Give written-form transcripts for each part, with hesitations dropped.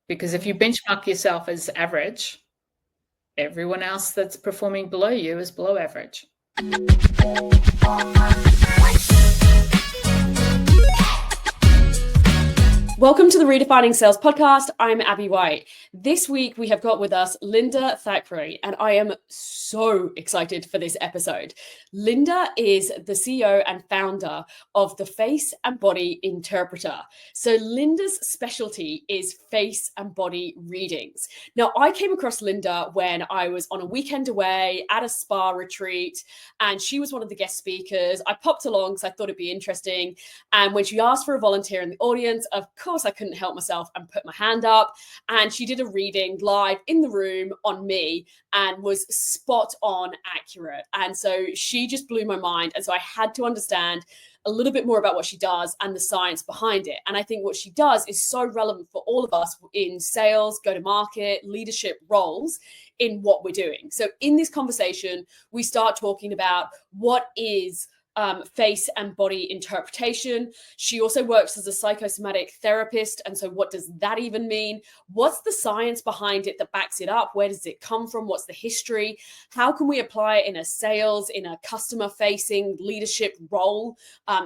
Because if you benchmark yourself as average, everyone else that's performing below you is below average. Welcome to the Redefining Sales podcast. I'm Abbie White. This week we have got with us Linda Thackray, and I am so excited for this episode. Linda is the CEO and founder of the Face and Body Interpreter. So Linda's specialty is face and body readings. Now, I came across Linda when I was on a weekend away at a spa retreat, and she was one of the guest speakers. I popped along because I thought it'd be interesting. And when she asked for a volunteer in the audience, of course, I couldn't help myself and put my hand up. And she did a reading live in the room on me and was spot on accurate. And so she just blew my mind. And so I had to understand a little bit more about what she does and the science behind it. And I think what she does is so relevant for all of us in sales, go-to-market, leadership roles in what we're doing. So in this conversation, we start talking about what is face and body interpretation. She also works as a psychosomatic therapist. And so what does that even mean? What's the science behind it that backs it up? Where does it come from? What's the history? How can we apply it in a sales, in a customer facing leadership role,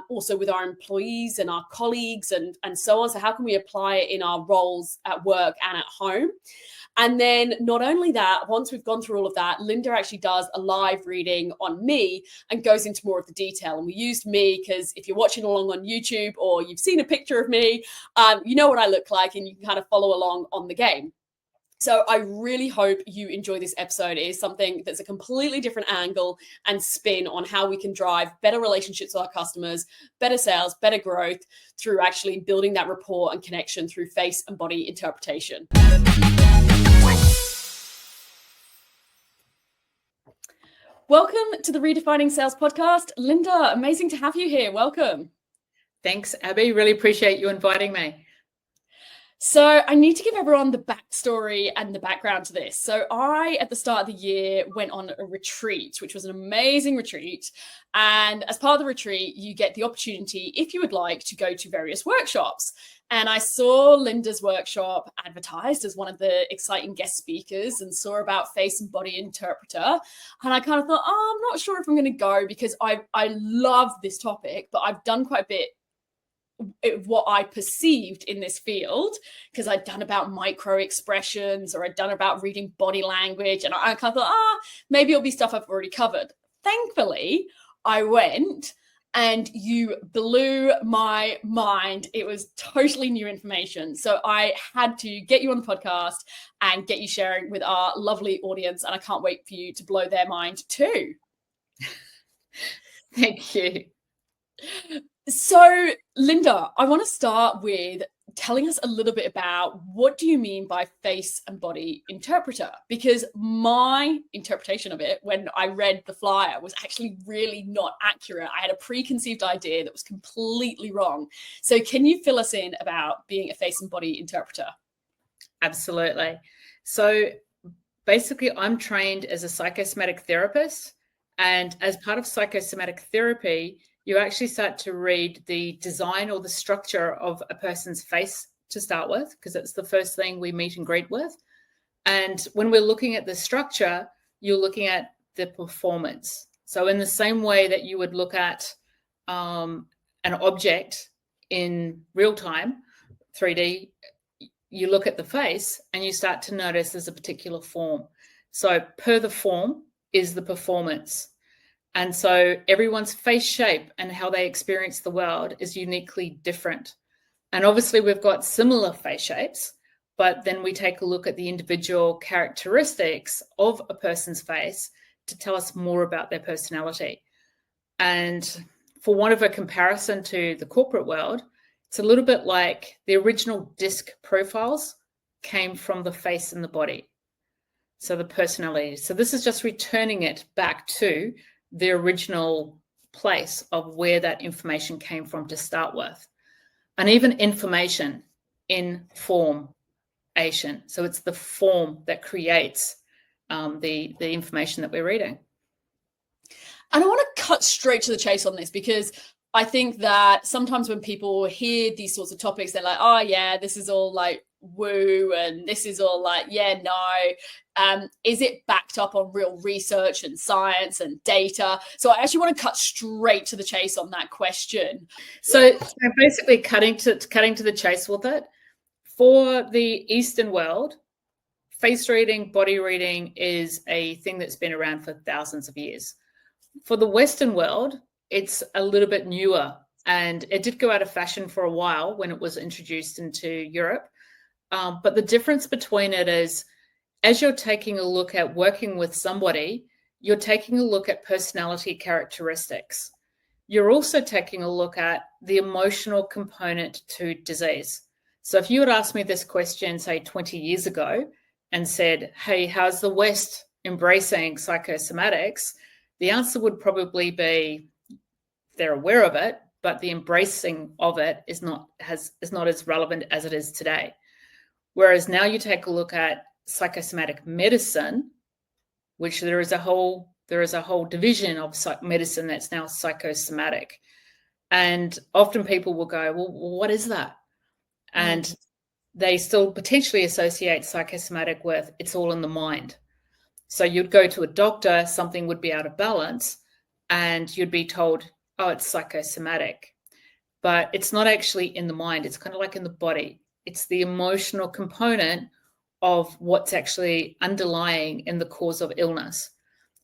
also with our employees and our colleagues and so on? So how can we apply it in our roles at work and at home? And then not only that, once we've gone through all of that, Linda actually does a live reading on me and goes into more of the detail. And we used me because if you're watching along on YouTube or you've seen a picture of me, you know what I look like and you can kind of follow along on the game. So I really hope you enjoy this episode. It is something that's a completely different angle and spin on how we can drive better relationships with our customers, better sales, better growth through actually building that rapport and connection through face and body interpretation. Welcome to the Redefining Sales podcast. Linda, amazing to have you here. Welcome. Thanks, Abbie. Really appreciate you inviting me. So I need to give everyone the backstory and the background to this. So I, at the start of the year, went on a retreat, which was an amazing retreat. And as part of the retreat, you get the opportunity, if you would like, to go to various workshops. And I saw Linda's workshop advertised as one of the exciting guest speakers and saw about face and body interpreter. And I kind of thought, I'm not sure if I'm going to go because I love this topic, but I've done quite a bit what I perceived in this field because I'd done about micro expressions or I'd done about reading body language. And I kind of thought, maybe it'll be stuff I've already covered. Thankfully, I went and you blew my mind. It was totally new information. So I had to get you on the podcast and get you sharing with our lovely audience. And I can't wait for you to blow their mind too. Thank you. So, Linda, I want to start with telling us a little bit about what do you mean by face and body interpreter? Because my interpretation of it when I read the flyer was actually really not accurate. I had a preconceived idea that was completely wrong. So can you fill us in about being a face and body interpreter? Absolutely. So basically, I'm trained as a psychosomatic therapist. And as part of psychosomatic therapy, you actually start to read the design or the structure of a person's face to start with, because it's the first thing we meet and greet with. And when we're looking at the structure, you're looking at the performance. So in the same way that you would look at an object in real time, 3D, you look at the face and you start to notice there's a particular form. So per the form is the performance. And so everyone's face shape and how they experience the world is uniquely different. And obviously we've got similar face shapes, but then we take a look at the individual characteristics of a person's face to tell us more about their personality. And for want of a comparison to the corporate world, it's a little bit like the original disc profiles came from the face and the body. So the personality. So this is just returning it back to the original place of where that information came from to start with. And even information in formation. So it's the form that creates the information that we're reading. And I want to cut straight to the chase on this because I think that sometimes when people hear these sorts of topics, they're like, oh yeah, this is all like woo and this is all like, yeah, no. Is it backed up on real research and science and data? So I actually want to cut straight to the chase on that question. So basically cutting to the chase with it, for the Eastern world, face reading, body reading is a thing that's been around for thousands of years. For the Western world, it's a little bit newer, and it did go out of fashion for a while when it was introduced into Europe. But the difference between it is, as you're taking a look at working with somebody, you're taking a look at personality characteristics. You're also taking a look at the emotional component to disease. So if you had asked me this question, say 20 years ago, and said, hey, how's the West embracing psychosomatics? The answer would probably be they're aware of it, but the embracing of it is not as relevant as it is today. Whereas now you take a look at psychosomatic medicine, which there is a whole division of medicine that's now psychosomatic. And often people will go, well, what is that? And they still potentially associate psychosomatic with it's all in the mind. So you'd go to a doctor, something would be out of balance, and you'd be told, oh, it's psychosomatic. But it's not actually in the mind. It's kind of like in the body. It's the emotional component of what's actually underlying in the cause of illness.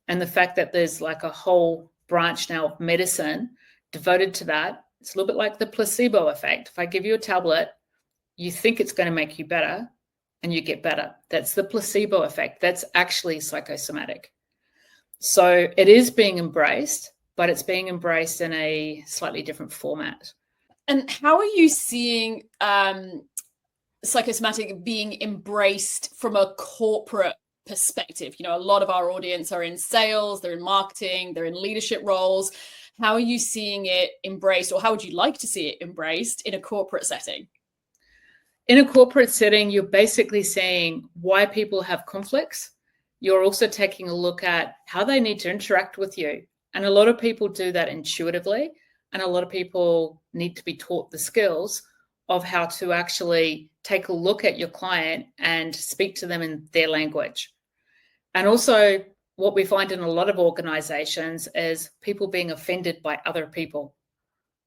And the fact that there's like a whole branch now of medicine devoted to that, it's a little bit like the placebo effect. If I give you a tablet, you think it's going to make you better and you get better. That's the placebo effect. That's actually psychosomatic. So it is being embraced, but it's being embraced in a slightly different format. And how are you seeing psychosomatic being embraced from a corporate perspective? You know, a lot of our audience are in sales, they're in marketing, they're in leadership roles. How are you seeing it embraced, or how would you like to see it embraced in a corporate setting? In a corporate setting, you're basically seeing why people have conflicts. You're also taking a look at how they need to interact with you. And a lot of people do that intuitively. And a lot of people need to be taught the skills of how to actually take a look at your client and speak to them in their language. And also what we find in a lot of organizations is people being offended by other people.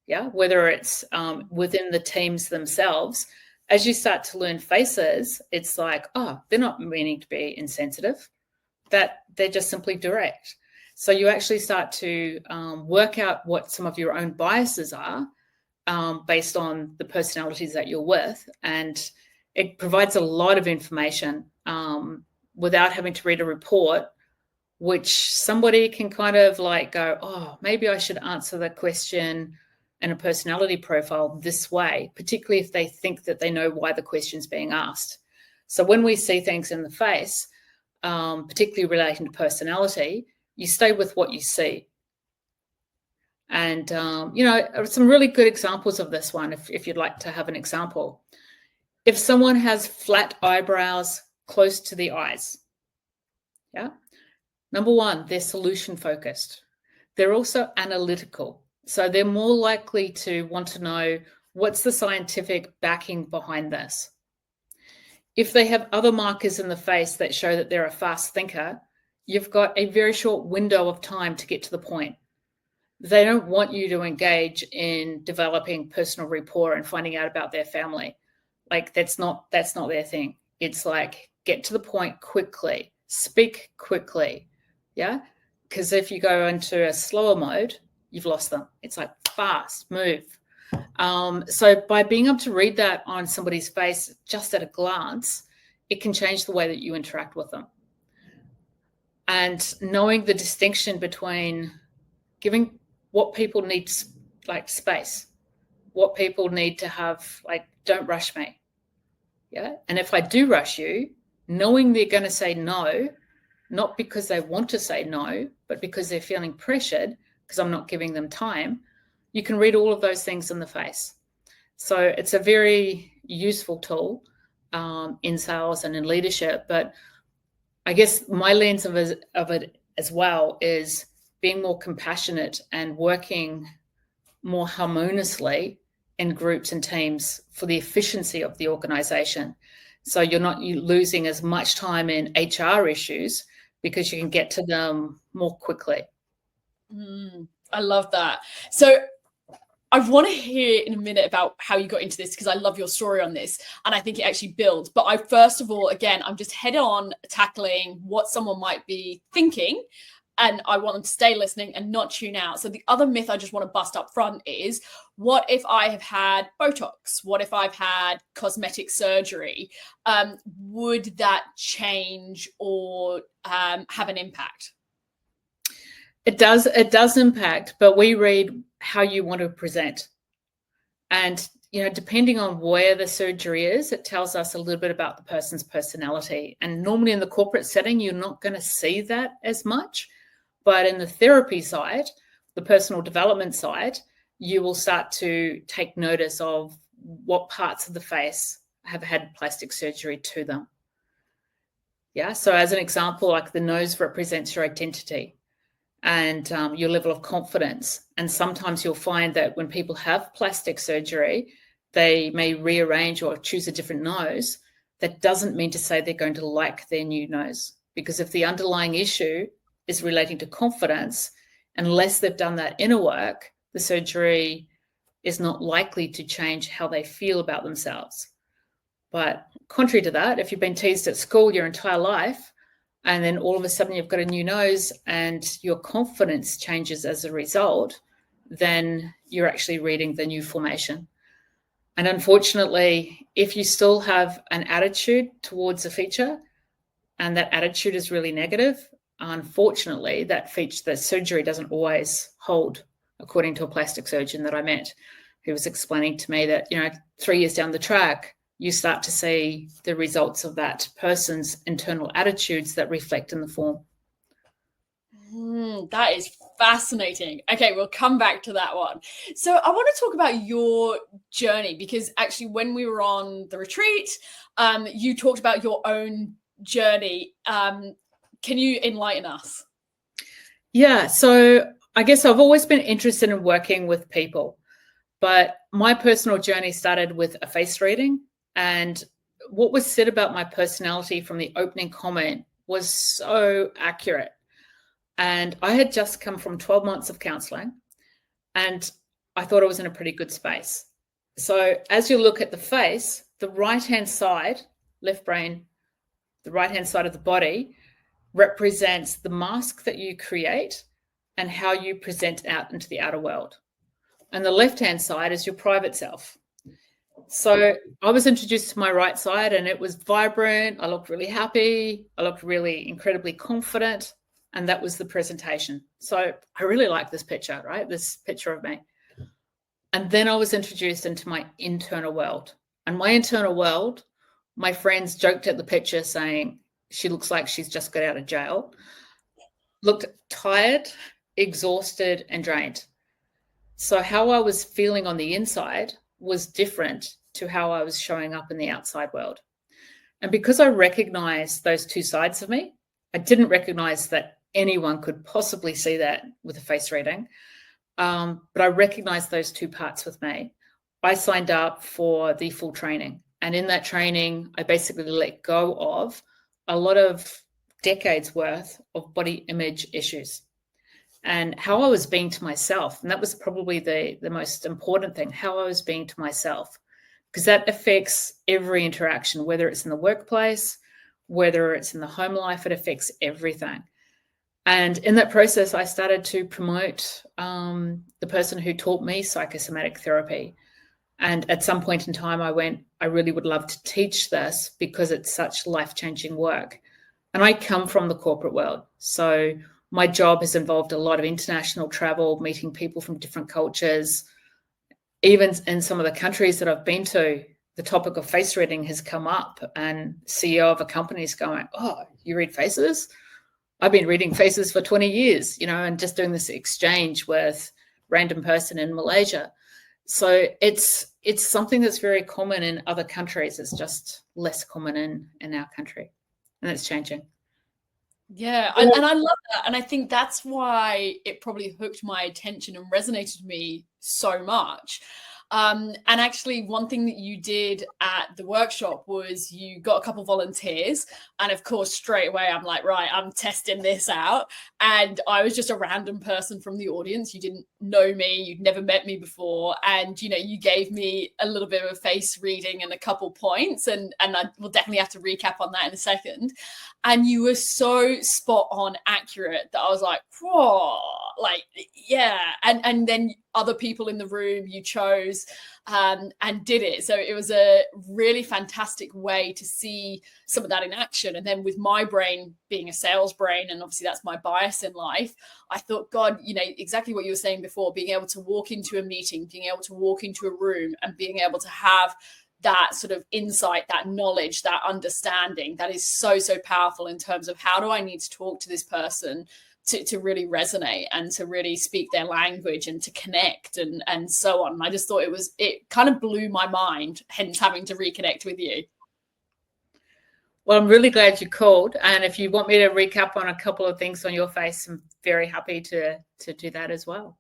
Yeah, whether it's within the teams themselves. As you start to learn faces, it's like, oh, they're not meaning to be insensitive, that they're just simply direct. So you actually start to work out what some of your own biases are based on the personalities that you're with. And it provides a lot of information without having to read a report, which somebody can kind of like go, oh, maybe I should answer the question and a personality profile this way, particularly if they think that they know why the question's being asked. So when we see things in the face, particularly relating to personality, you stay with what you see. And, some really good examples of this one, if you'd like to have an example. If someone has flat eyebrows close to the eyes, yeah, number one, they're solution focused. They're also analytical. So they're more likely to want to know what's the scientific backing behind this. If they have other markers in the face that show that they're a fast thinker, you've got a very short window of time to get to the point. They don't want you to engage in developing personal rapport and finding out about their family. Like that's not their thing. It's like get to the point quickly, speak quickly. Yeah. Because if you go into a slower mode, you've lost them. It's like fast, move. So by being able to read that on somebody's face just at a glance, it can change the way that you interact with them. And knowing the distinction between giving what people need, like space, what people need to have, like, don't rush me. Yeah. And if I do rush you, knowing they're going to say no, not because they want to say no, but because they're feeling pressured because I'm not giving them time, you can read all of those things in the face. So it's a very useful tool in sales and in leadership. But I guess my lens of it as well is being more compassionate and working more harmoniously in groups and teams for the efficiency of the organization. So you're not losing as much time in HR issues because you can get to them more quickly. I love that. So I want to hear in a minute about how you got into this, because I love your story on this and I think it actually builds. But I, first of all, again, I'm just head on tackling what someone might be thinking, and I want them to stay listening and not tune out. So the other myth I just want to bust up front is, what if I have had Botox? What if I've had cosmetic surgery? Would that change or have an impact? It does impact, but we read how you want to present. And, depending on where the surgery is, it tells us a little bit about the person's personality. And normally in the corporate setting, you're not going to see that as much. But in the therapy side, the personal development side, you will start to take notice of what parts of the face have had plastic surgery to them. Yeah. So as an example, like the nose represents your identity and your level of confidence. And sometimes you'll find that when people have plastic surgery, they may rearrange or choose a different nose. That doesn't mean to say they're going to like their new nose, because if the underlying issue is relating to confidence, unless they've done that inner work, the surgery is not likely to change how they feel about themselves. But contrary to that, if you've been teased at school your entire life, and then all of a sudden you've got a new nose and your confidence changes as a result, then you're actually reading the new formation. And unfortunately, if you still have an attitude towards a feature and that attitude is really negative, unfortunately, the surgery doesn't always hold, according to a plastic surgeon that I met, who was explaining to me that, 3 years down the track, you start to see the results of that person's internal attitudes that reflect in the form. That is fascinating. Okay, we'll come back to that one. So I want to talk about your journey, because actually when we were on the retreat, you talked about your own journey. Can you enlighten us? Yeah, so I guess I've always been interested in working with people, but my personal journey started with a face reading. And what was said about my personality from the opening comment was so accurate. And I had just come from 12 months of counseling, and I thought I was in a pretty good space. So as you look at the face, the right-hand side, left brain, the right-hand side of the body represents the mask that you create and how you present out into the outer world. And the left-hand side is your private self. So I was introduced to my right side, and it was vibrant. I looked really happy. I looked really incredibly confident. And that was the presentation. So I really like this picture, right? This picture of me. And then I was introduced into my internal world. And my internal world, my friends joked at the picture saying, she looks like she's just got out of jail. Looked tired, exhausted, and drained. So how I was feeling on the inside was different to how I was showing up in the outside world. And because I recognized those two sides of me, I didn't recognize that anyone could possibly see that with a face reading. But I recognized those two parts with me. I signed up for the full training. And in that training, I basically let go of a lot of decades worth of body image issues and how I was being to myself. And that was probably the most important thing, how I was being to myself, because that affects every interaction, whether it's in the workplace, whether it's in the home life, it affects everything. And in that process, I started to promote the person who taught me psychosomatic therapy. And at some point in time, I went, I really would love to teach this because it's such life-changing work. And I come from the corporate world. So my job has involved a lot of international travel, meeting people from different cultures. Even in some of the countries that I've been to, the topic of face reading has come up, and CEO of a company is going, oh, you read faces? I've been reading faces for 20 years, and just doing this exchange with random person in Malaysia. So it's something that's very common in other countries. It's just less common in our country, and it's changing. Yeah, and I love that. And I think that's why it probably hooked my attention and resonated with me so much. And actually, one thing that you did at the workshop was you got a couple volunteers. And of course, straight away, I'm like, right, I'm testing this out. And I was just a random person from the audience. You didn't know me. You'd never met me before. And, you know, you gave me a little bit of a face reading and a couple points. And I will definitely have to recap on that in a second. And you were so spot on accurate that I was like, whoa, like, yeah. And then other people in the room you chose and did it. So it was a really fantastic way to see some of that in action. And then with my brain being a sales brain, and obviously that's my bias in life, I thought, God, you know, exactly what you were saying before, being able to walk into a meeting, being able to walk into a room and being able to have that sort of insight, that knowledge, that understanding, that is so, so powerful in terms of how do I need to talk to this person to really resonate and to really speak their language and to connect and so on. And I just thought it kind of blew my mind, hence having to reconnect with you. Well, I'm really glad you called. And if you want me to recap on a couple of things on your face, I'm very happy to do that as well.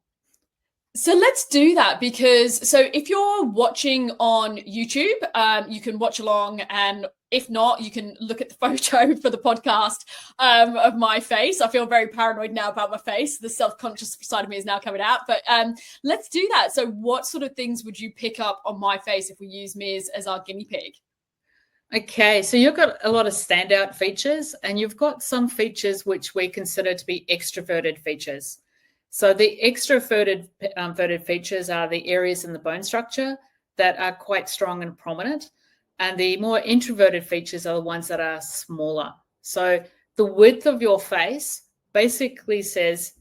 So let's do that, because so if you're watching on YouTube, you can watch along, and if not, you can look at the photo for the podcast of my face. I feel very paranoid now about my face. The self-conscious side of me is now coming out, but let's do that. So what sort of things would you pick up on my face if we use me as our guinea pig? Okay, so you've got a lot of standout features, and you've got some features which we consider to be extroverted features. So the extroverted features are the areas in the bone structure that are quite strong and prominent. And the more introverted features are the ones that are smaller. So the width of your face basically says,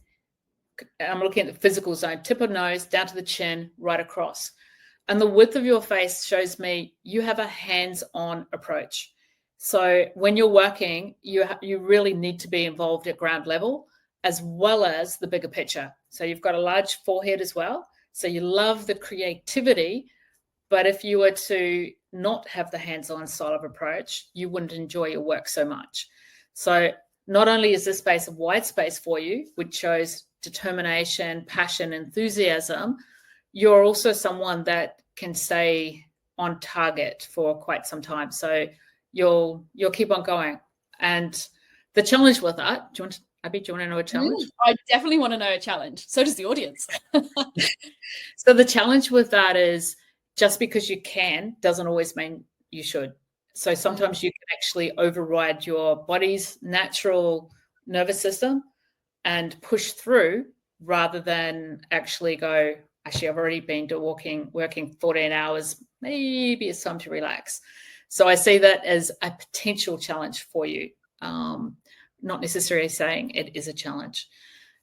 I'm looking at the physical zone, tip of nose, down to the chin, right across. And the width of your face shows me you have a hands-on approach. So when you're working, you really need to be involved at ground level, as well as the bigger picture. So you've got a large forehead as well. So you love the creativity, but if you were to not have the hands-on style of approach, you wouldn't enjoy your work so much. So not only is this space a wide space for you, which shows determination, passion, enthusiasm, you're also someone that can stay on target for quite some time. So you'll keep on going. And the challenge with that, Abbie, do you want to know a challenge? I definitely want to know a challenge. So does the audience. So the challenge with that is just because you can doesn't always mean you should. So sometimes you can actually override your body's natural nervous system and push through rather than actually go, actually, I've already been working 14 hours. Maybe it's time to relax. So I see that as a potential challenge for you. Not necessarily saying it is a challenge.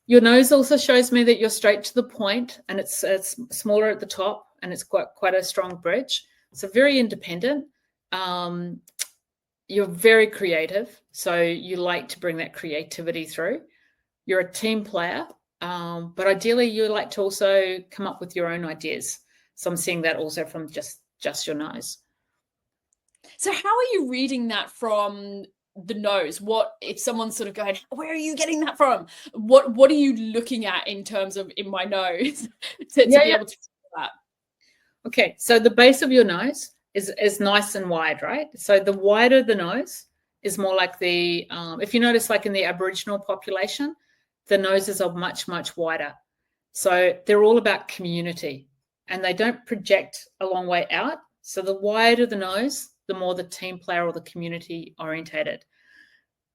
Your nose also shows me that you're straight to the point, and it's smaller at the top, and it's quite a strong bridge. So very independent. You're very creative, so you like to bring that creativity through. You're a team player, but ideally you like to also come up with your own ideas. So I'm seeing that also from just your nose. So how are you reading that from the nose? What if someone's sort of going, where are you getting that from? What are you looking at in terms of in my nose to be able to do that? Okay, so the base of your nose is nice and wide, right? So the wider the nose is more like the, if you notice, like in the Aboriginal population, the noses are much, much wider. So they're all about community, and they don't project a long way out. So the wider the nose, the more the team player or the community orientated.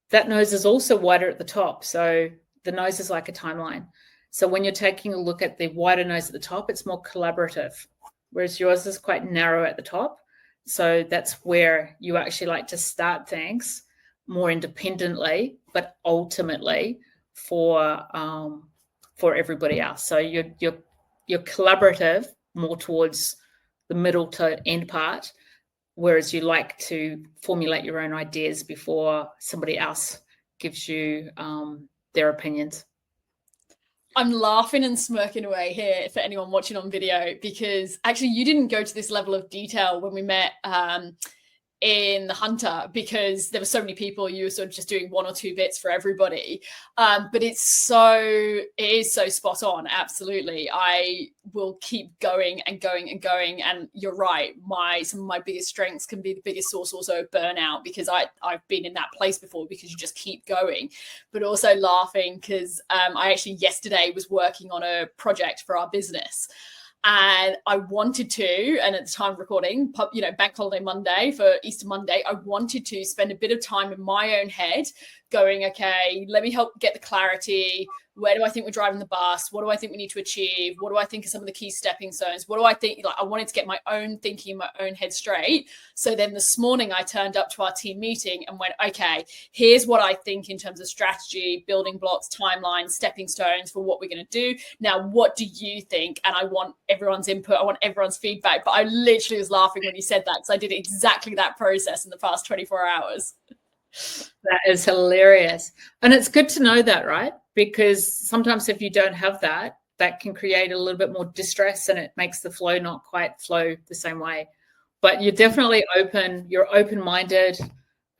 That nose is also wider at the top. So the nose is like a timeline. So when you're taking a look at the wider nose at the top, it's more collaborative, whereas yours is quite narrow at the top. So that's where you actually like to start things more independently, but ultimately for everybody else. So you're collaborative more towards the middle to end part, whereas you like to formulate your own ideas before somebody else gives you their opinions. I'm laughing and smirking away here for anyone watching on video, because actually you didn't go to this level of detail when we met in the Hunter because there were so many people, you were sort of just doing 1 or 2 bits for everybody. But it is so spot on. Absolutely. I will keep going and going and going. And you're right. Some of my biggest strengths can be the biggest source also of burnout, because I've been in that place before, because you just keep going, but also laughing because I actually yesterday was working on a project for our business. And I wanted to, and at the time of recording, bank holiday Monday for Easter Monday, I wanted to spend a bit of time in my own head going, okay, let me help get the clarity. Where do I think we're driving the bus? What do I think we need to achieve? What do I think are some of the key stepping stones? What do I think? Like, I wanted to get my own thinking in my own head straight. So then this morning I turned up to our team meeting and went, okay, here's what I think in terms of strategy, building blocks, timelines, stepping stones for what we're going to do. Now, what do you think? And I want everyone's input. I want everyone's feedback. But I literally was laughing when you said that, because I did exactly that process in the past 24 hours. That is hilarious. And it's good to know that, right? Because sometimes if you don't have that, that can create a little bit more distress, and it makes the flow not quite flow the same way. But you're definitely open, you're open-minded,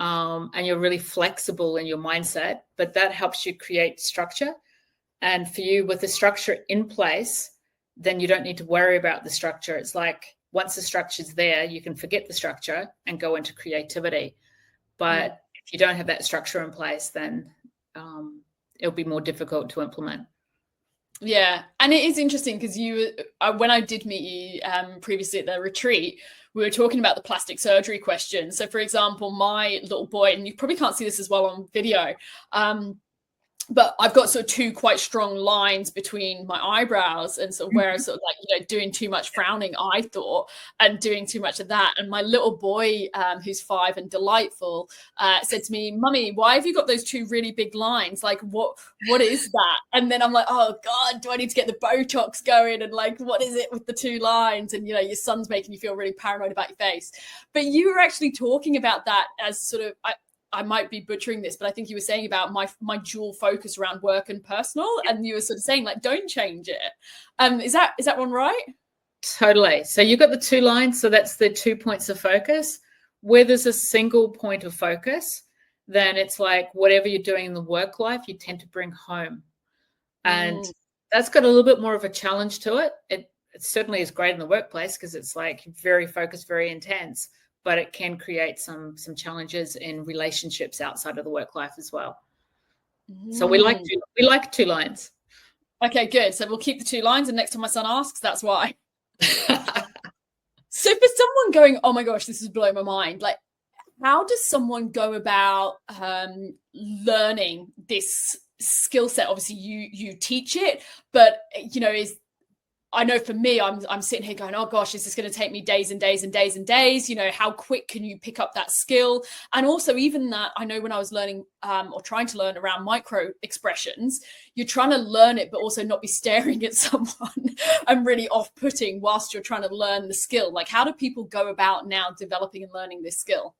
and you're really flexible in your mindset, but that helps you create structure. And for you, with the structure in place, then you don't need to worry about the structure. It's like once the structure's there, you can forget the structure and go into creativity. But if you don't have that structure in place, then it'll be more difficult to implement. Yeah. And it is interesting because when I did meet you previously at the retreat, we were talking about the plastic surgery question. So, for example, my little boy, and you probably can't see this as well on video, but I've got sort of 2 quite strong lines between my eyebrows, and sort of where I sort of like, doing too much frowning, I thought, and doing too much of that. And my little boy, who's 5 and delightful, said to me, "Mummy, why have you got those 2 really big lines? Like, what is that?" And then I'm like, oh God, do I need to get the Botox going? And like, what is it with the 2 lines? And, your son's making you feel really paranoid about your face. But you were actually talking about that as sort of, I might be butchering this, but I think you were saying about my dual focus around work and personal, and you were sort of saying like, don't change it. Is that one right? Totally. So you've got the 2 lines. So that's the 2 points of focus. Where there's a single point of focus, then it's like whatever you're doing in the work life, you tend to bring home. And that's got a little bit more of a challenge to it. It certainly is great in the workplace because it's like very focused, very intense, but it can create some challenges in relationships outside of the work life as well. So we like 2 lines. Okay, good. So we'll keep the 2 lines, and next time my son asks, that's why. So for someone going, oh my gosh, this is blowing my mind, like, how does someone go about learning this skill set? Obviously you teach it, but I know for me, I'm sitting here going, oh gosh, is this going to take me days and days and days and days? How quick can you pick up that skill? And also even that, I know when I was learning or trying to learn around micro expressions, you're trying to learn it, but also not be staring at someone and really off-putting whilst you're trying to learn the skill. Like, how do people go about now developing and learning this skill?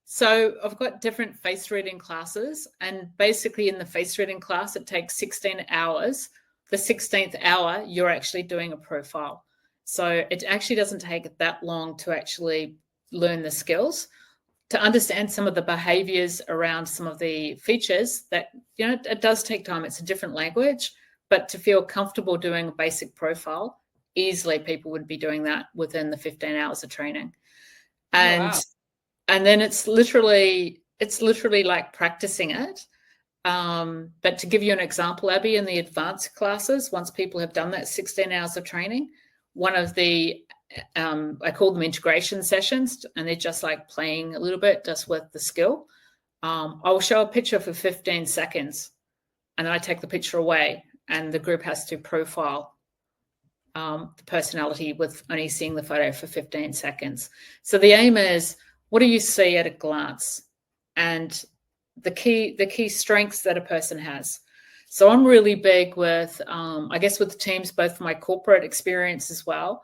So I've got different face reading classes, and basically in the face reading class, it takes 16 hours. The 16th hour, you're actually doing a profile. So it actually doesn't take that long to actually learn the skills, to understand some of the behaviors around some of the features that, it does take time. It's a different language, but to feel comfortable doing a basic profile, easily people would be doing that within the 15 hours of training. And, and then it's literally like practicing it. But to give you an example, Abbie, in the advanced classes, once people have done that 16 hours of training, one of the, I call them integration sessions, and they're just like playing a little bit just with the skill. I'll show a picture for 15 seconds, and then I take the picture away, and the group has to profile the personality with only seeing the photo for 15 seconds. So the aim is, what do you see at a glance? And the key strengths that a person has. So I'm really big with, I guess with the teams, both my corporate experience as well,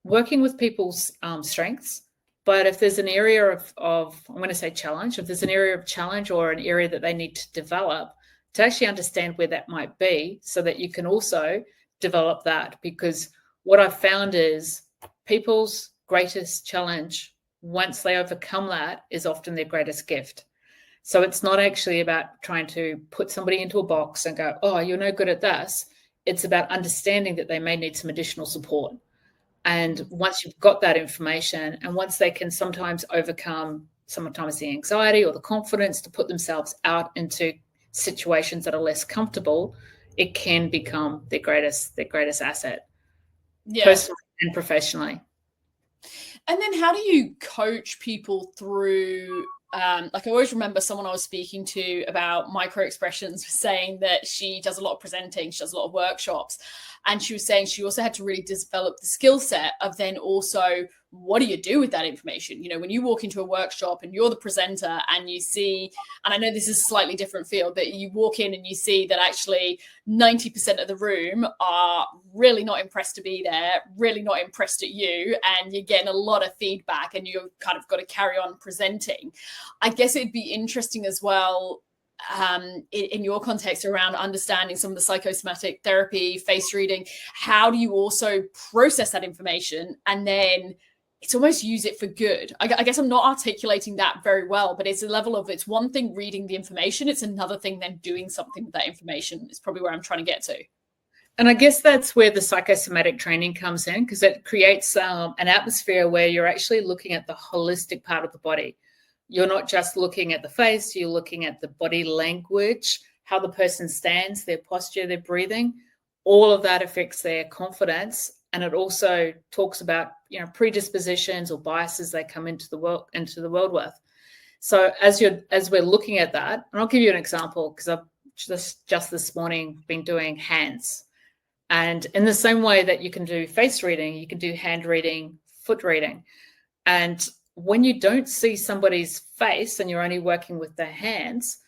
working with people's strengths. But if there's an area of, I'm going to say challenge, if there's an area of challenge or an area that they need to develop, to actually understand where that might be so that you can also develop that. Because what I've found is people's greatest challenge once they overcome that, is often their greatest gift. So it's not actually about trying to put somebody into a box and go, oh, you're no good at this. It's about understanding that they may need some additional support. And once you've got that information, and once they can sometimes overcome sometimes the anxiety or the confidence to put themselves out into situations that are less comfortable, it can become their greatest asset, personally and professionally. And then how do you coach people through, like I always remember someone I was speaking to about micro expressions saying that she does a lot of presenting, she does a lot of workshops, and she was saying she also had to really develop the skill set of then also, what do you do with that information? You know, when you walk into a workshop and you're the presenter and you see, and I know this is a slightly different field, but you walk in and you see that actually 90% of the room are really not impressed to be there, really not impressed at you, and you're getting a lot of feedback and you've kind of got to carry on presenting. I guess it'd be interesting as well, in your context around understanding some of the psychosomatic therapy, face reading, how do you also process that information and then it's almost use it for good? I guess I'm not articulating that very well, but it's a level of, it's one thing reading the information, it's another thing then doing something with that information is probably where I'm trying to get to. And I guess that's where the psychosomatic training comes in, because it creates an atmosphere where you're actually looking at the holistic part of the body. You're not just looking at the face, you're looking at the body language, how the person stands, their posture, their breathing. All of that affects their confidence. And it also talks about, you know, predispositions or biases they come into the world with. So as we're looking at that, and I'll give you an example, because I've just this morning been doing hands. And in the same way that you can do face reading, you can do hand reading, foot reading. And when you don't see somebody's face and you're only working with their hands,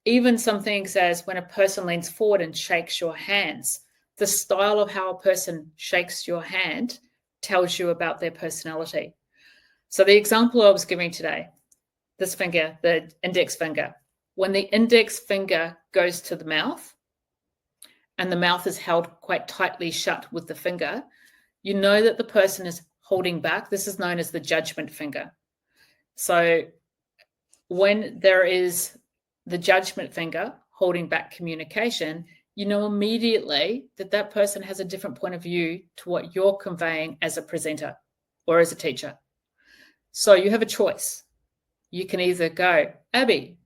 even some things as when a person leans forward and shakes your hands, the style of how a person shakes your hand tells you about their personality. So the example I was giving today, this finger, the index finger, when the index finger goes to the mouth and the mouth is held quite tightly shut with the finger, you know that the person is holding back. This is known as the judgment finger. So when there is the judgment finger holding back communication, you know immediately that that person has a different point of view to what you're conveying as a presenter or as a teacher. So you have a choice. You can either go, Abbie,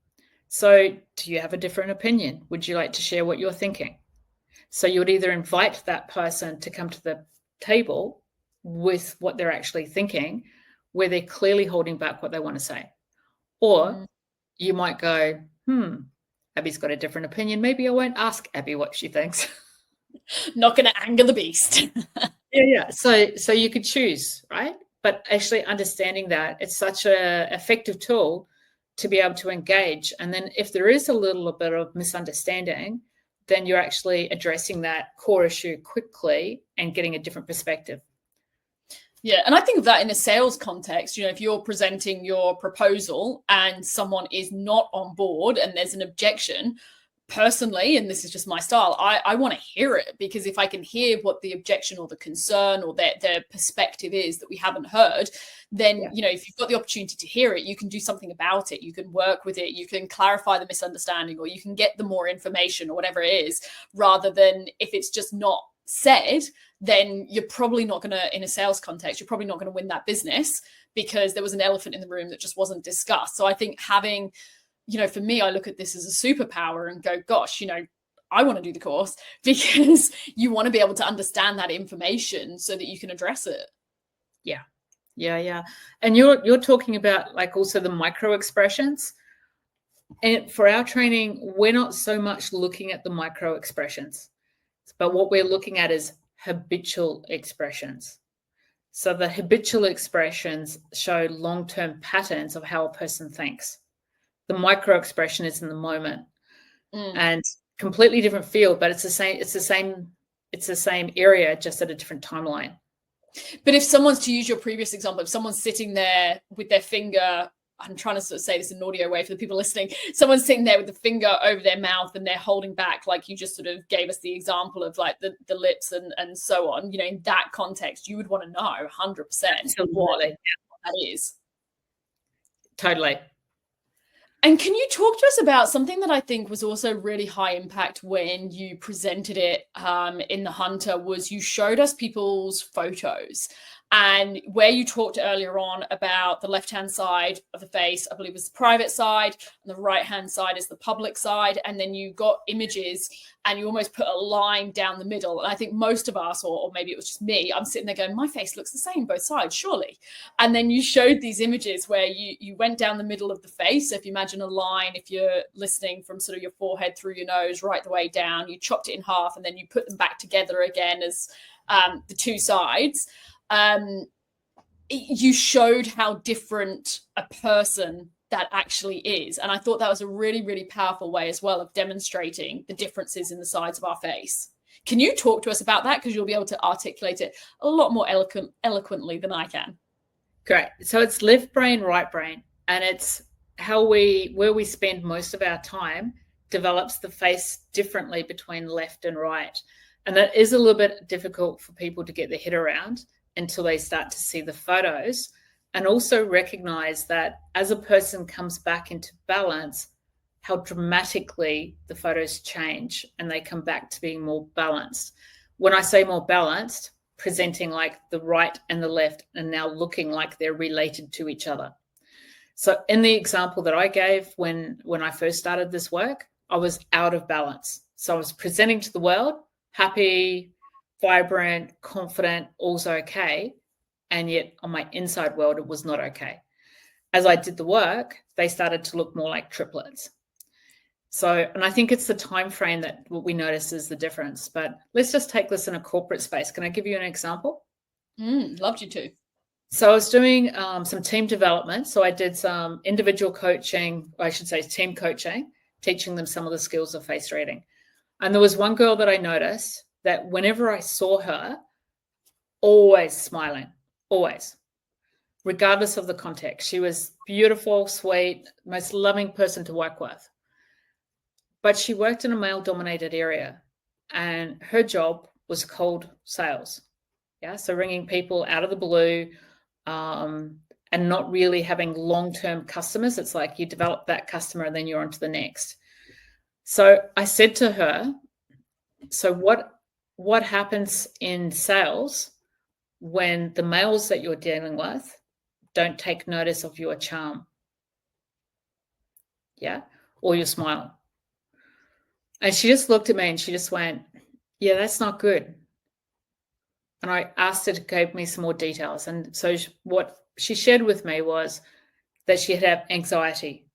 so do you have a different opinion? Would you like to share what you're thinking? So you would either invite that person to come to the table with what they're actually thinking, where they're clearly holding back what they want to say. Or you might go, Abbie's got a different opinion. Maybe I won't ask Abbie what she thinks. Not going to anger the beast. Yeah. So you could choose, right? But actually understanding that it's such an effective tool to be able to engage. And then if there is a little bit of misunderstanding, then you're actually addressing that core issue quickly and getting a different perspective. Yeah, and I think of that in a sales context. You know, if you're presenting your proposal and someone is not on board and there's an objection, personally, and this is just my style, I want to hear it, because if I can hear what the objection or the concern or their perspective is that we haven't heard, then, you know, if you've got the opportunity to hear it, you can do something about it. You can work with it. You can clarify the misunderstanding, or you can get the more information or whatever it is, rather than if it's just not said, then you're probably not going to, in a sales context, you're probably not going to win that business because there was an elephant in the room that just wasn't discussed. So I think having, you know, for me, I look at this as a superpower and go, gosh, you know, I want to do the course, because you want to be able to understand that information so that you can address it. Yeah. And you're talking about like also the micro expressions. And for our training, we're not so much looking at the micro expressions, but what we're looking at is habitual expressions. So the habitual expressions show long-term patterns of how a person thinks. The micro expression is in the moment, and completely different field, but it's the same area, just at a different timeline. But if someone's, to use your previous example, if someone's sitting there with their finger, I'm trying to sort of say this in an audio way for the people listening, someone's sitting there with the finger over their mouth and they're holding back, like you just sort of gave us the example of like the lips and so on, you know, in that context, you would want to know 100% what that is. Totally. And can you talk to us about something that I think was also really high impact when you presented it in the Hunter, was you showed us people's photos, and where you talked earlier on about the left-hand side of the face, I believe was the private side, and the right-hand side is the public side. And then you got images and you almost put a line down the middle. And I think most of us, or maybe it was just me, I'm sitting there going, my face looks the same both sides, surely. And then you showed these images where you went down the middle of the face. So if you imagine a line, if you're listening from sort of your forehead through your nose right the way down, you chopped it in half and then you put them back together again as the two sides. You showed how different a person that actually is. And I thought that was a really, really powerful way as well of demonstrating the differences in the sides of our face. Can you talk to us about that? Because you'll be able to articulate it a lot more eloquently than I can. Great. So it's left brain, right brain. And it's where we spend most of our time develops the face differently between left and right. And that is a little bit difficult for people to get their head around until they start to see the photos, and also recognize that as a person comes back into balance, how dramatically the photos change and they come back to being more balanced. When I say more balanced, presenting like the right and the left and now looking like they're related to each other. So in the example that I gave, when I first started this work, I was out of balance. So I was presenting to the world, happy, vibrant, confident, all's okay. And yet on my inside world, it was not okay. As I did the work, they started to look more like triplets. So, and I think it's the time frame that what we notice is the difference. But let's just take this in a corporate space. Can I give you an example? Loved you to. So I was doing some team development. So I did some individual coaching, I should say team coaching, teaching them some of the skills of face reading. And there was one girl that I noticed that whenever I saw her, always smiling, always, regardless of the context. She was beautiful, sweet, most loving person to work with. But she worked in a male-dominated area, and her job was cold sales. Yeah, so ringing people out of the blue and not really having long-term customers. It's like you develop that customer and then you're on to the next. So I said to her, so what happens in sales when the males that you're dealing with don't take notice of your charm? Yeah, or your smile. And she just looked at me and she just went, yeah, that's not good. And I asked her to give me some more details. And so what she shared with me was that she had anxiety,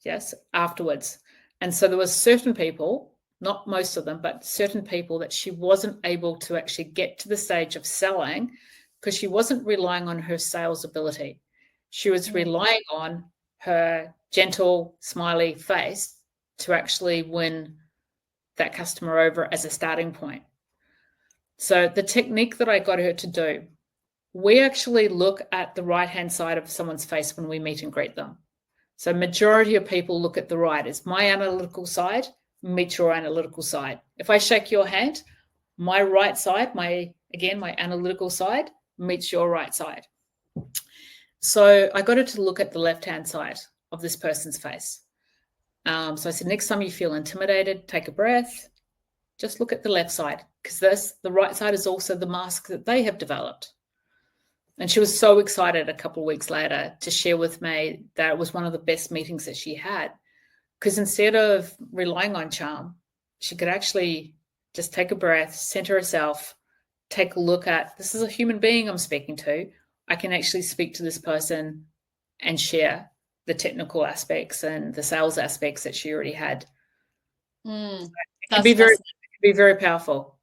yes, afterwards. And so there was certain people, not most of them, but certain people that she wasn't able to actually get to the stage of selling because she wasn't relying on her sales ability. She was relying on her gentle, smiley face to actually win that customer over as a starting point. So the technique that I got her to do, we actually look at the right-hand side of someone's face when we meet and greet them. So majority of people look at the right. It's my analytical side, meet your analytical side. If I shake your hand, my right side, my analytical side, meets your right side. So I got her to look at the left-hand side of this person's face. So I said, next time you feel intimidated, take a breath, just look at the left side, because the right side is also the mask that they have developed. And she was so excited a couple of weeks later to share with me that it was one of the best meetings that she had, because instead of relying on charm, she could actually just take a breath, center herself, take a look at, this is a human being I'm speaking to. I can actually speak to this person and share the technical aspects and the sales aspects that she already had. It can be very powerful.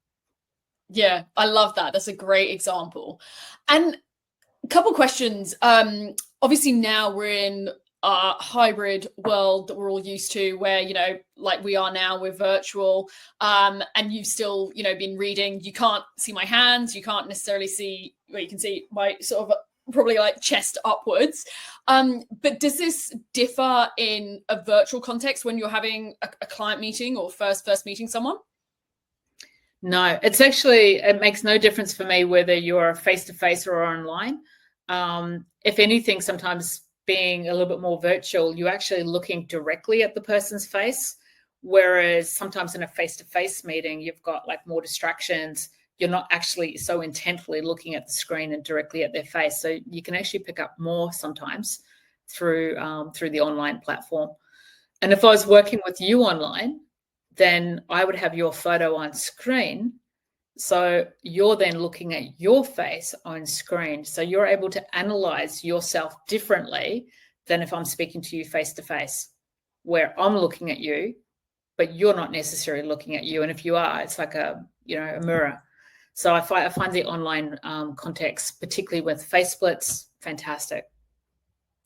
Yeah, I love that. That's a great example. And a couple questions. Obviously now we're in a hybrid world that we're all used to, where, you know, like we are now, we're virtual, and you've still, you know, been reading. You can't see my hands. You can't necessarily see, well, you can see my sort of probably like chest upwards. But does this differ in a virtual context when you're having a client meeting or first meeting someone? No, it's actually, it makes no difference for me whether you're face-to-face or online. If anything, sometimes being a little bit more virtual, you're actually looking directly at the person's face. Whereas sometimes in a face-to-face meeting, you've got like more distractions. You're not actually so intently looking at the screen and directly at their face. So you can actually pick up more sometimes through the online platform. And if I was working with you online, then I would have your photo on screen. So you're then looking at your face on screen. So you're able to analyze yourself differently than if I'm speaking to you face to face, where I'm looking at you, but you're not necessarily looking at you. And if you are, it's like a mirror. So I find the online context, particularly with face splits, fantastic.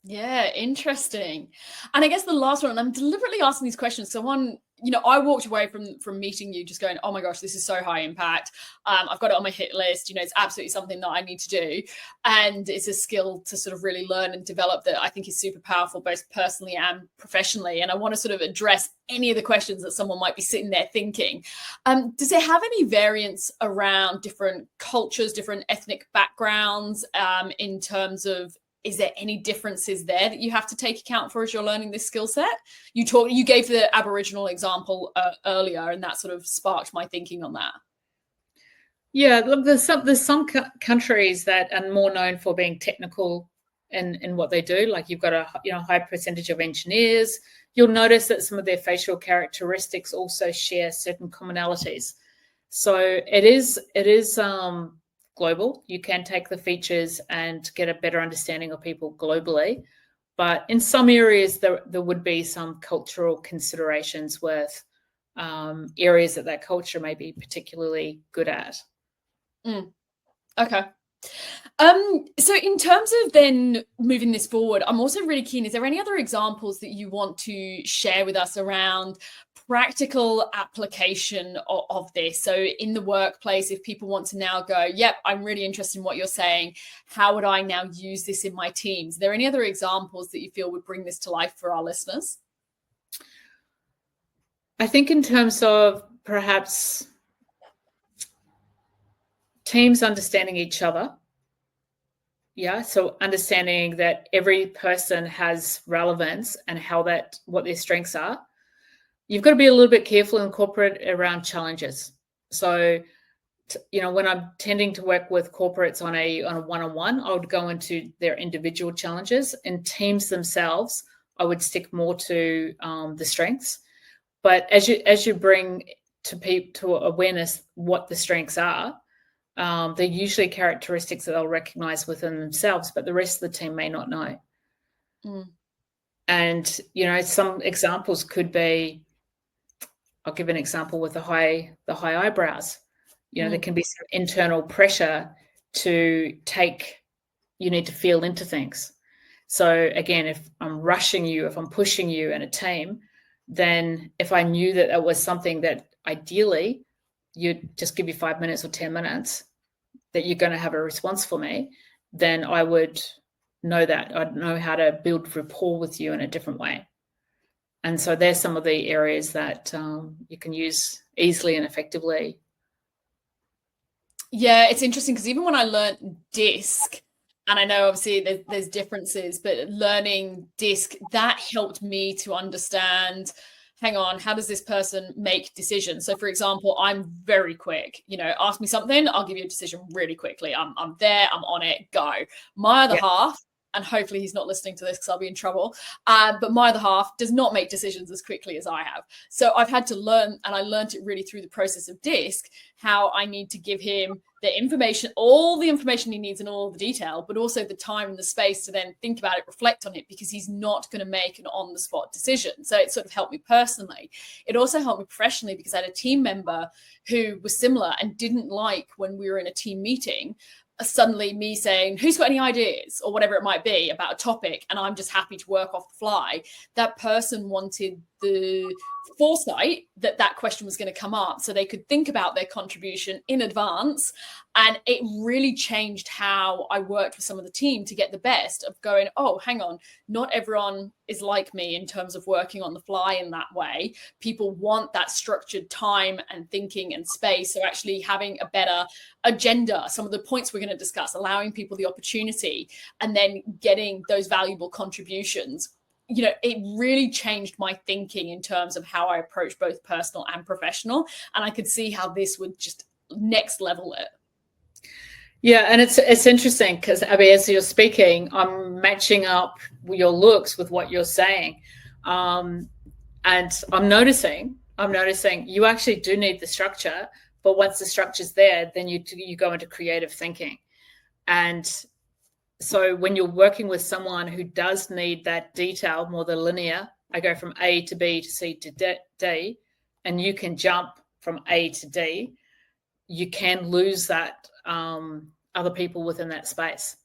Yeah, interesting. And I guess the last one, and I'm deliberately asking these questions. So one, I walked away from meeting you just going, oh my gosh, this is so high impact. I've got it on my hit list. It's absolutely something that I need to do. And it's a skill to sort of really learn and develop that I think is super powerful, both personally and professionally. And I want to sort of address any of the questions that someone might be sitting there thinking. Does it have any variance around different cultures, different ethnic backgrounds, in terms of, is there any differences there that you have to take account for as you're learning this skill set? You gave the Aboriginal example earlier, and that sort of sparked my thinking on that. Yeah, look, there's some countries that are more known for being technical in what they do. Like you've got a high percentage of engineers. You'll notice that some of their facial characteristics also share certain commonalities. So it is global. You can take the features and get a better understanding of people globally. But in some areas, there would be some cultural considerations with areas that culture may be particularly good at. Okay. So in terms of then moving this forward, I'm also really keen, is there any other examples that you want to share with us around practical application of this? So in the workplace, if people want to now go, yep, I'm really interested in what you're saying, how would I now use this in my teams? Are there any other examples that you feel would bring this to life for our listeners? I think in terms of perhaps teams understanding each other. Yeah, so understanding that every person has relevance and what their strengths are. You've got to be a little bit careful in corporate around challenges. So, when I'm tending to work with corporates on a one-on-one, I would go into their individual challenges. And teams themselves, I would stick more to the strengths. But as you bring to awareness what the strengths are, they're usually characteristics that they'll recognize within themselves, but the rest of the team may not know. And, some examples could be, I'll give an example with the high eyebrows. There can be some internal pressure you need to feel into things. So again, if I'm rushing you, if I'm pushing you in a team, then if I knew that was something that ideally you'd just give you 5 minutes or 10 minutes that you're going to have a response for me, then I would know that. I'd know how to build rapport with you in a different way. And so there's some of the areas that you can use easily and effectively. Yeah, it's interesting because even when I learned DISC, and I know obviously there's differences, but learning DISC, that helped me to understand, hang on, how does this person make decisions? So for example, I'm very quick, ask me something, I'll give you a decision really quickly. I'm there, I'm on it, go. My other half, and hopefully he's not listening to this because I'll be in trouble, but my other half does not make decisions as quickly as I have. So I've had to learn, and I learned it really through the process of DISC, how I need to give him the information, all the information he needs and all the detail, but also the time and the space to then think about it, reflect on it, because he's not going to make an on-the-spot decision. So it sort of helped me personally. It also helped me professionally because I had a team member who was similar and didn't like when we were in a team meeting, suddenly me saying, who's got any ideas or whatever it might be about a topic, and I'm just happy to work off the fly. That person wanted the foresight that that question was going to come up, so they could think about their contribution in advance. And it really changed how I worked with some of the team to get the best of going, oh, hang on, not everyone is like me in terms of working on the fly in that way. People want that structured time and thinking and space. So actually having a better agenda, some of the points we're going to discuss, allowing people the opportunity, and then getting those valuable contributions. You know, it really changed my thinking in terms of how I approach both personal and professional. And I could see how this would just next level it. Yeah, and it's interesting because, Abbie, as you're speaking, I'm matching up your looks with what you're saying, and I'm noticing you actually do need the structure, but once the structure's there, then you go into creative thinking. And so when you're working with someone who does need that detail, more the linear, I go from A to B to C to D, and you can jump from A to D, you can lose that other people within that space.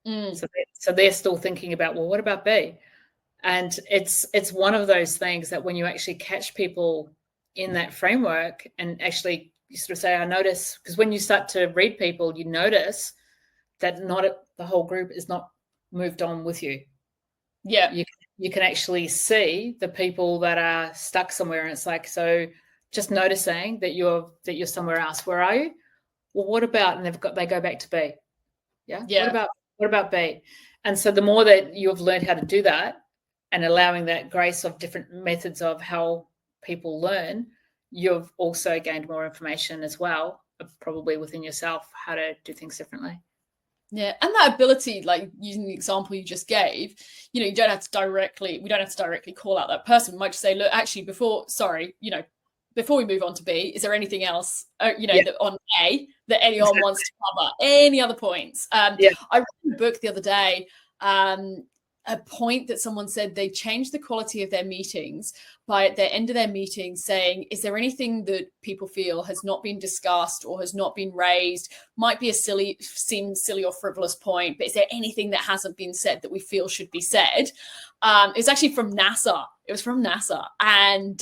So they're still thinking about, well, what about B? And it's one of those things that when you actually catch people in that framework and actually you sort of say, I notice, because when you start to read people, you notice that not the whole group is not moved on with you. Yeah. You can actually see the people that are stuck somewhere, and it's like, so just noticing that you're somewhere else. Where are you? Well, what about, and they go back to B. Yeah. What about B? And so the more that you've learned how to do that and allowing that grace of different methods of how people learn, you've also gained more information as well, probably within yourself, how to do things differently. Yeah, and that ability, like using the example you just gave, you know, we don't have to directly call out that person. We might just say, look, actually, before we move on to B, is there anything else, that on A that anyone wants to cover? Any other points? I read a book the other day, a point that someone said they changed the quality of their meetings by at the end of their meeting saying, is there anything that people feel has not been discussed or has not been raised? Might be seem silly or frivolous point, but is there anything that hasn't been said that we feel should be said? It's actually from NASA. It was from NASA. And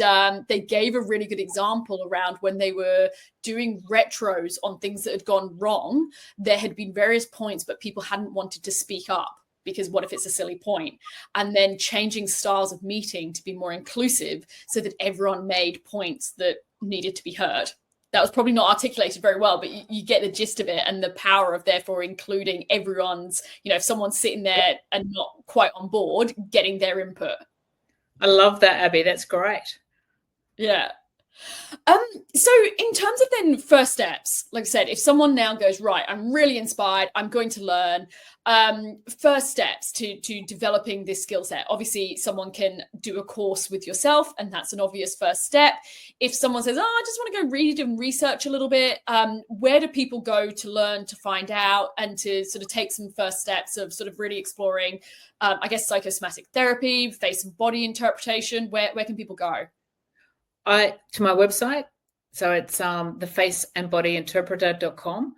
they gave a really good example around when they were doing retros on things that had gone wrong. There had been various points, but people hadn't wanted to speak up, because what if it's a silly point? And then changing styles of meeting to be more inclusive so that everyone made points that needed to be heard. That was probably not articulated very well, but you get the gist of it, and the power of therefore including everyone's, if someone's sitting there and not quite on board, getting their input. I love that, Abbie. That's great. Yeah. So in terms of then first steps, like I said, if someone now goes, right, I'm really inspired, I'm going to learn, first steps to developing this skill set. Obviously, someone can do a course with yourself, and that's an obvious first step. If someone says, I just want to go read and research a little bit, where do people go to learn, to find out, and to sort of take some first steps of sort of really exploring, psychosomatic therapy, face and body interpretation? Where can people go? To my website. So it's thefaceandbodyinterpreter.com.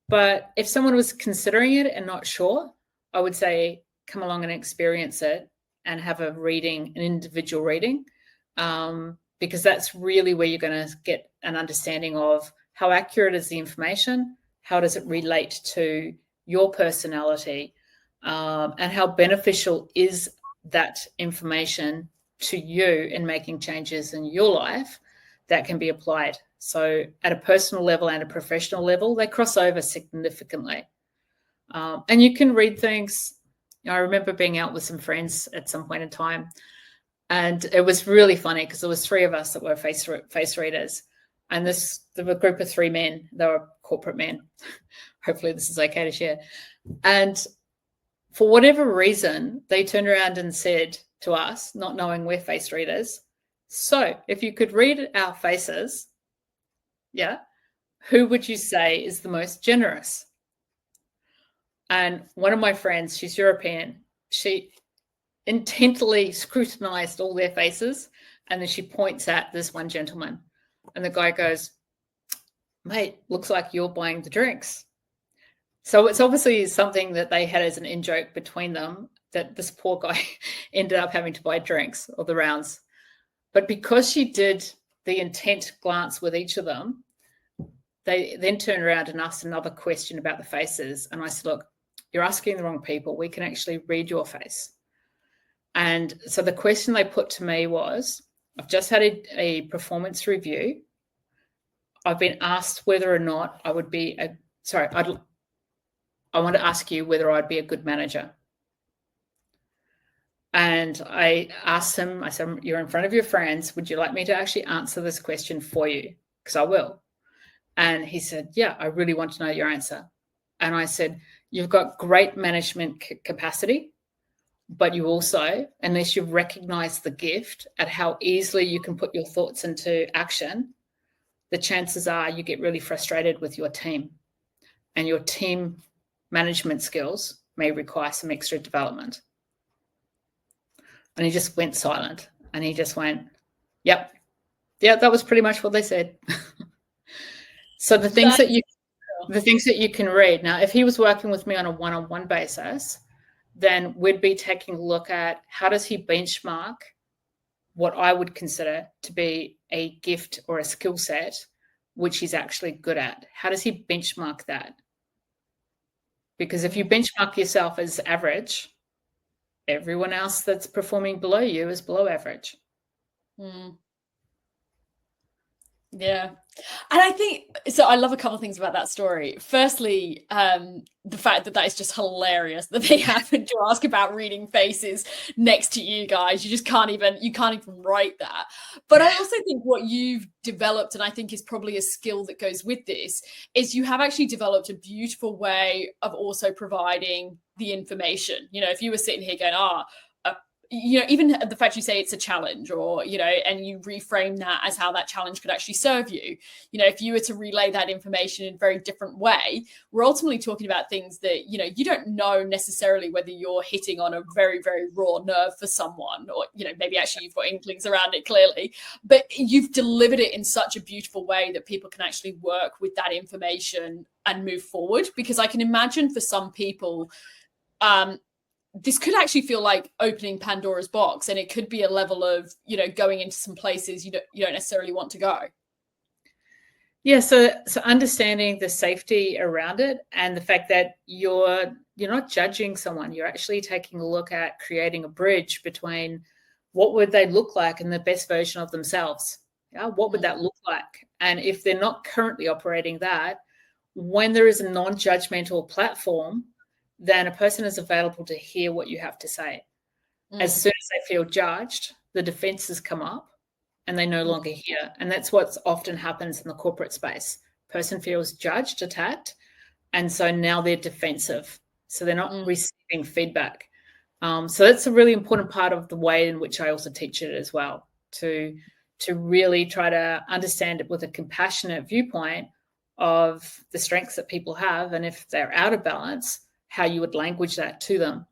But if someone was considering it and not sure, I would say come along and experience it and have an individual reading, because that's really where you're going to get an understanding of how accurate is the information, how does it relate to your personality, and how beneficial is that information to you in making changes in your life that can be applied. So at a personal level and a professional level, they cross over significantly. And you can read things. I remember being out with some friends at some point in time, and it was really funny because there was three of us that were face readers, and there were a group of three men. They were corporate men. Hopefully this is okay to share. And for whatever reason, they turned around and said to us, not knowing we're face readers, so if you could read our faces, who would you say is the most generous? And one of my friends, she's European, she intently scrutinized all their faces, and then she points at this one gentleman, and the guy goes, mate, looks like you're buying the drinks. So it's obviously something that they had as an in-joke between them, that this poor guy ended up having to buy drinks or the rounds. But because she did the intent glance with each of them, they then turned around and asked another question about the faces. And I said, look, you're asking the wrong people. We can actually read your face. And so the question they put to me was, I've just had a performance review. I've been asked whether or not I would be I want to ask you whether I'd be a good manager. And I asked him, I said, you're in front of your friends. Would you like me to actually answer this question for you? Because I will. And he said, yeah, I really want to know your answer. And I said, you've got great management capacity, but you also, unless you've recognized the gift at how easily you can put your thoughts into action, the chances are you get really frustrated with your team, and your team management skills may require some extra development. And he just went silent, and he just went, yep, that was pretty much what they said. So the things that you can read. Now, if he was working with me on a one-on-one basis, then we'd be taking a look at how does he benchmark what I would consider to be a gift or a skill set, which he's actually good at. How does he benchmark that? Because if you benchmark yourself as average, everyone else that's performing below you is below average. Yeah. And I think, so I love a couple of things about that story. Firstly, the fact that is just hilarious that they happen to ask about reading faces next to you guys. You can't even write that. But I also think what you've developed, and I think is probably a skill that goes with this, is you have actually developed a beautiful way of also providing the information. If you were sitting here going, even the fact you say it's a challenge, or, and you reframe that as how that challenge could actually serve you. If you were to relay that information in a very different way, we're ultimately talking about things that, you don't know necessarily whether you're hitting on a very, very raw nerve for someone, or, maybe actually you've got inklings around it clearly, but you've delivered it in such a beautiful way that people can actually work with that information and move forward. Because I can imagine for some people, this could actually feel like opening Pandora's box, and it could be a level of, going into some places you don't necessarily want to go. Yeah. So understanding the safety around it, and the fact that you're not judging someone, you're actually taking a look at creating a bridge between what would they look like and the best version of themselves. Yeah. What would that look like? And if they're not currently operating that, when there is a non-judgmental platform, then a person is available to hear what you have to say. As soon as they feel judged, the defenses come up and they no longer hear. And that's what often happens in the corporate space. Person feels judged, attacked, and so now they're defensive. So they're not receiving feedback. So that's a really important part of the way in which I also teach it as well, to really try to understand it with a compassionate viewpoint of the strengths that people have, and if they're out of balance, how you would language that to them.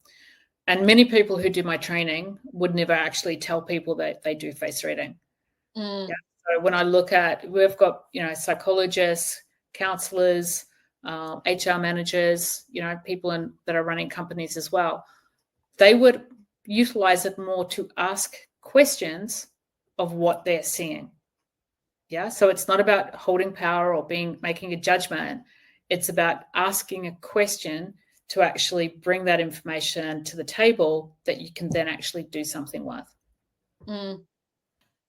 And many people who do my training would never actually tell people that they do face reading. Yeah. So when I look at, we've got, psychologists, counselors, HR managers, people that are running companies as well. They would utilize it more to ask questions of what they're seeing. Yeah. So it's not about holding power or making a judgment. It's about asking a question to actually bring that information to the table that you can then actually do something with.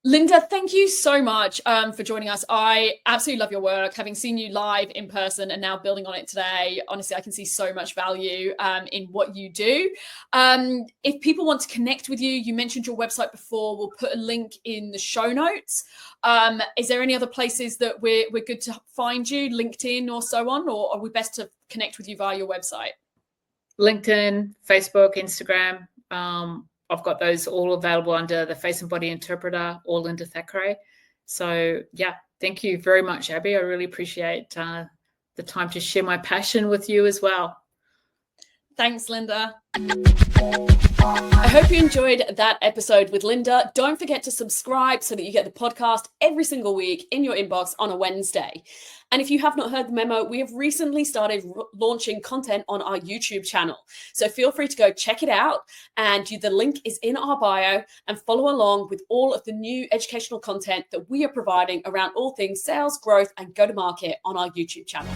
Linda, thank you so much for joining us. I absolutely love your work. Having seen you live in person and now building on it today, honestly, I can see so much value in what you do. If people want to connect with you, you mentioned your website before. We'll put a link in the show notes. Is there any other places that we're good to find you, LinkedIn or so on, or are we best to connect with you via your website? LinkedIn, Facebook, Instagram. I've got those all available under the Face and Body Interpreter or Linda Thackray. So, yeah, thank you very much, Abbie. I really appreciate the time to share my passion with you as well. Thanks, Linda. I hope you enjoyed that episode with Linda. Don't forget to subscribe so that you get the podcast every single week in your inbox on a Wednesday. And if you have not heard the memo, we have recently started launching content on our YouTube channel. So feel free to go check it out. And the link is in our bio, and follow along with all of the new educational content that we are providing around all things sales, growth, and go-to-market on our YouTube channel.